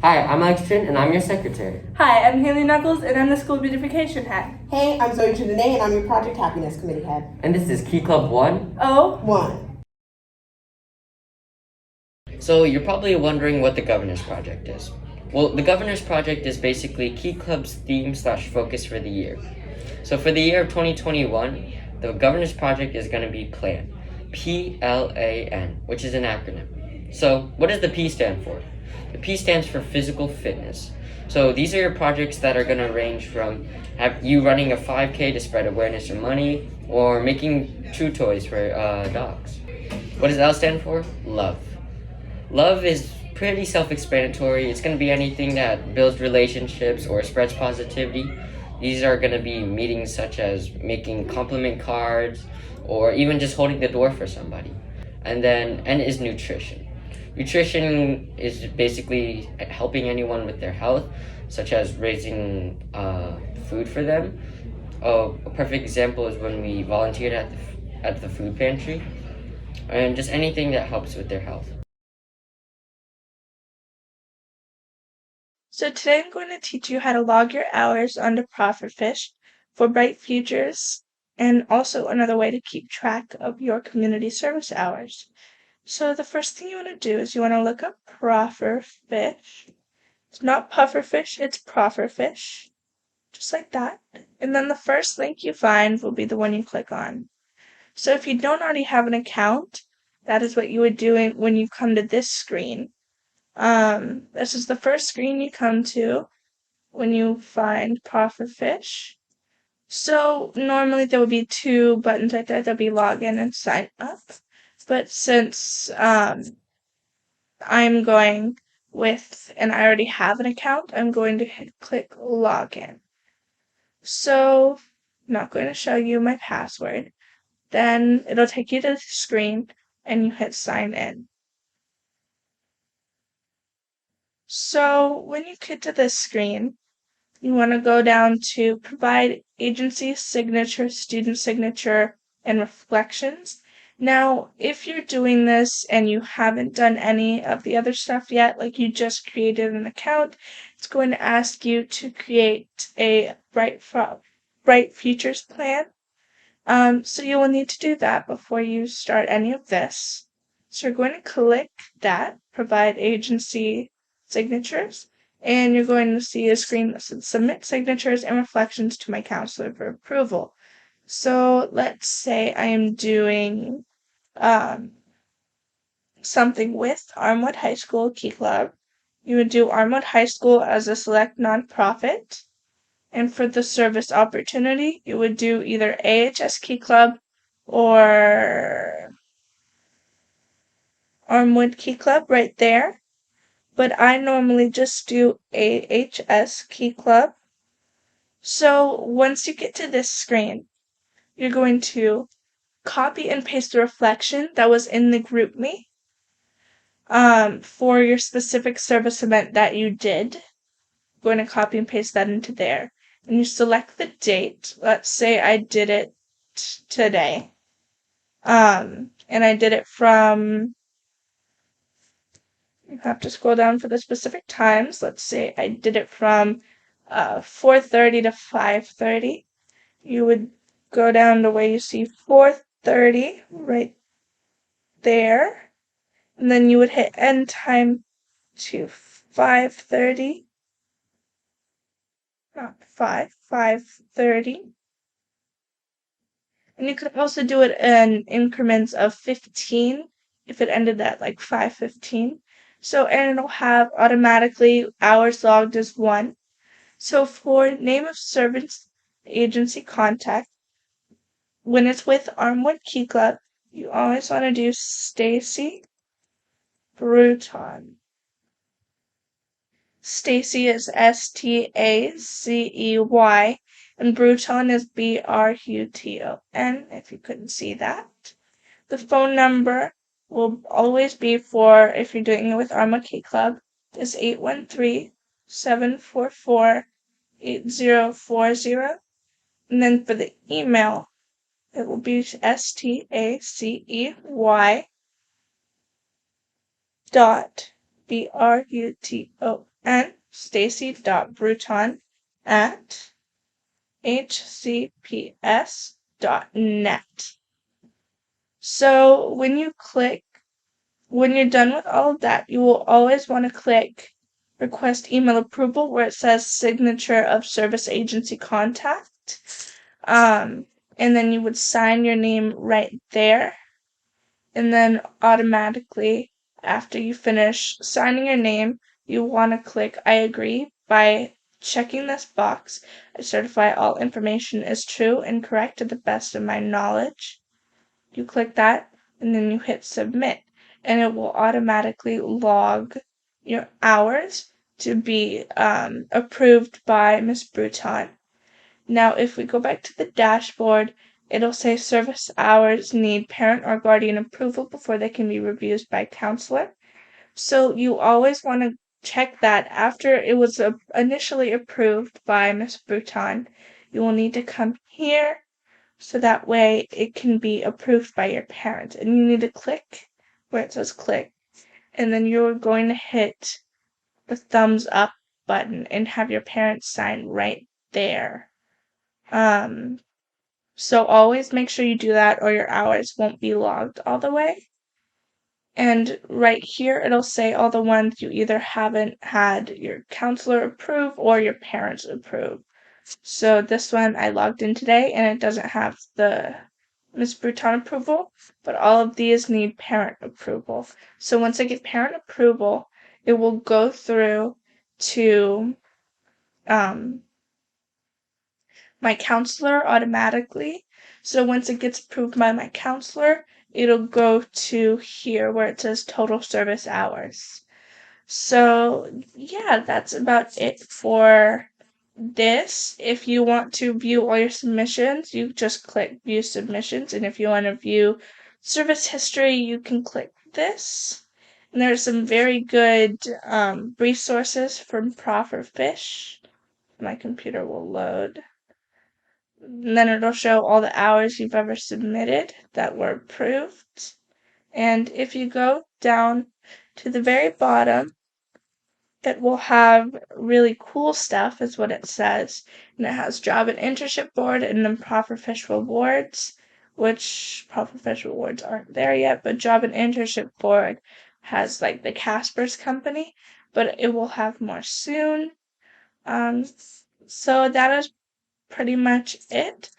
Hi, I'm Alexton, and I'm your secretary. Hi, I'm Haley Knuckles, and I'm the School Beautification Head. Hey, I'm Zoe Trinidad, and I'm your Project Happiness Committee Head. And this is Key Club 1. Oh? 1. So you're probably wondering what the Governor's Project is. Well, the Governor's Project is basically Key Club's theme/focus for the year. So for the year of 2021, the Governor's Project is going to be PLAN. P-L-A-N, which is an acronym. So what does the P stand for? The P stands for physical fitness. So these are your projects that are going to range from you running a 5K to spread awareness or money, or making chew toys for dogs. What does L stand for? Love. Love is pretty self-explanatory. It's going to be anything that builds relationships or spreads positivity. These are going to be meetings such as making compliment cards or even just holding the door for somebody. And then N is nutrition. Nutrition is basically helping anyone with their health, such as raising food for them. A perfect example is when we volunteered at the food pantry, and just anything that helps with their health. So today I'm going to teach you how to log your hours onto Profitfish for bright futures, and also another way to keep track of your community service hours. So the first thing you want to do is you want to look up Profitfish. It's not Pufferfish, it's Profitfish. Just like that. And then the first link you find will be the one you click on. So if you don't already have an account, that is what you would do when you come to this screen. This is the first screen you come to when you find Profitfish. So normally there would be two buttons right there. There'll be login and sign up. But since I'm going with, and I already have an account, I'm going to click login. So I'm not going to show you my password. Then it'll take you to the screen and you hit sign in. So when you get to this screen, you want to go down to provide agency signature, student signature, and reflections. Now, if you're doing this and you haven't done any of the other stuff yet, like you just created an account, it's going to ask you to create a bright futures plan. So you will need to do that before you start any of this. So you're going to click that, provide agency signatures, and you're going to see a screen that says submit signatures and reflections to my counselor for approval. So let's say I am doing something with Armwood High School Key Club. You would do Armwood High School as a select nonprofit. And for the service opportunity, you would do either AHS Key Club or Armwood Key Club right there. But I normally just do AHS Key Club. So once you get to this screen, you're going to copy and paste the reflection that was in the GroupMe for your specific service event that you did. I'm going to copy and paste that into there. And you select the date. Let's say I did it today. And I did it from, you have to scroll down for the specific times. Let's say I did it from 4:30 to 5:30. You would go down to where you see 4:30 right there. And then you would hit end time to 5:30. Not 5:30. And you could also do it in increments of 15 if it ended at like 5:15. So, and it'll have automatically hours logged as 1. So for name of service agency contact, when it's with Armwood Key Club, you always want to do Stacy Bruton. Stacy is Stacey, and Bruton is Bruton, if you couldn't see that. The phone number will always be for, if you're doing it with Armwood Key Club, is 813-744-8040. And then for the email, it will be stacey.bruton and stacy.bruton@hcps.net. So when you're done with all of that, you will always want to click request email approval where it says signature of service agency contact. And then you would sign your name right there. And then automatically, after you finish signing your name, you want to click I agree by checking this box. I certify all information is true and correct to the best of my knowledge. You click that and then you hit submit, and it will automatically log your hours to be approved by Miss Bruton. Now, if we go back to the dashboard, it'll say service hours need parent or guardian approval before they can be reviewed by counselor. So you always want to check that after it was initially approved by Miss Bruton. You will need to come here so that way it can be approved by your parent. And you need to click where it says click. And then you're going to hit the thumbs up button and have your parents sign right there. So always make sure you do that or your hours won't be logged all the way. And right here, it'll say all the ones you either haven't had your counselor approve or your parents approve. So this one I logged in today and it doesn't have the Miss Bruton approval, but all of these need parent approval. So once I get parent approval, it will go through to my counselor automatically. So once it gets approved by my counselor, it'll go to here where it says total service hours. So yeah, that's about it for this. If you want to view all your submissions, you just click view submissions. And if you want to view service history, you can click this. And there's some very good resources from Proper Fish. My computer will load. And then it'll show all the hours you've ever submitted that were approved. And if you go down to the very bottom, it will have really cool stuff, is what it says. And it has Job and Internship Board and then Proper Fish Rewards, which Proper Fish Rewards aren't there yet, but Job and Internship Board has like the Casper's company, but it will have more soon. So that is pretty much it.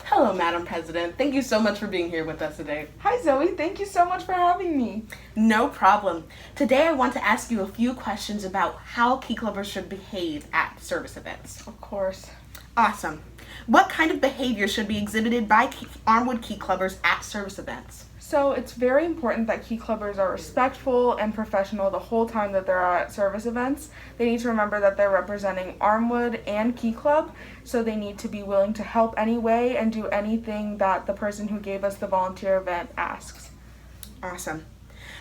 Hello, Madam President. Thank you so much for being here with us today. Hi Zoe, thank you so much for having me. No problem. Today I want to ask you a few questions about how Key Clubbers should behave at service events. Of course. Awesome. What kind of behavior should be exhibited by Armwood Key Clubbers at service events? So it's very important that Key Clubbers are respectful and professional the whole time that they're at service events. They need to remember that they're representing Armwood and Key Club, so they need to be willing to help anyway and do anything that the person who gave us the volunteer event asks. Awesome.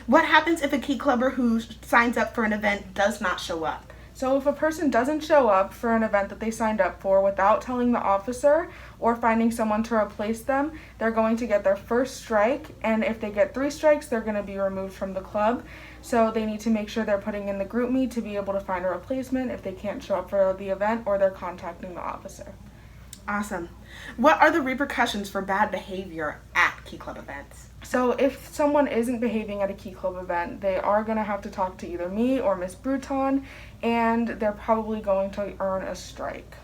What happens if a Key Clubber who signs up for an event does not show up? So if a person doesn't show up for an event that they signed up for without telling the officer or finding someone to replace them, they're going to get their first strike, and if they get 3 strikes, they're going to be removed from the club. So they need to make sure they're putting in the group me to be able to find a replacement if they can't show up for the event or they're contacting the officer. Awesome. What are the repercussions for bad behavior at Key Club events? So if someone isn't behaving at a Key Club event, they are going to have to talk to either me or Miss Bruton, and they're probably going to earn a strike.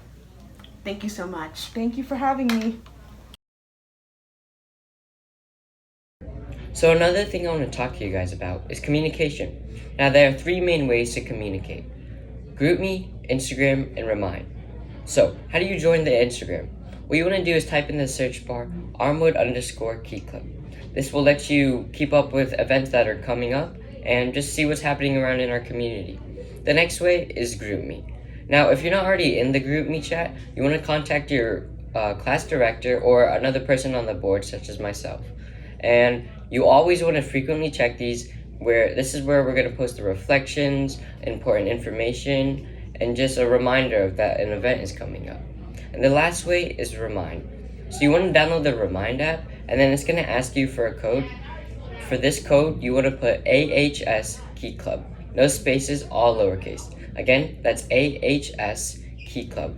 Thank you so much. Thank you for having me. So another thing I want to talk to you guys about is communication. Now there are 3 main ways to communicate: GroupMe, Instagram, and Remind. So how do you join the Instagram? What you want to do is type in the search bar Armwood_Key Club. This will let you keep up with events that are coming up and just see what's happening around in our community. The next way is GroupMe. Now, if you're not already in the GroupMe chat, you want to contact your class director or another person on the board, such as myself. And you always want to frequently check these, where this is where we're going to post the reflections, important information, and just a reminder that an event is coming up. And the last way is Remind. So you want to download the Remind app, and then it's going to ask you for a code. For this code, you want to put AHS Key Club. No spaces, all lowercase. Again, that's AHS Key Club.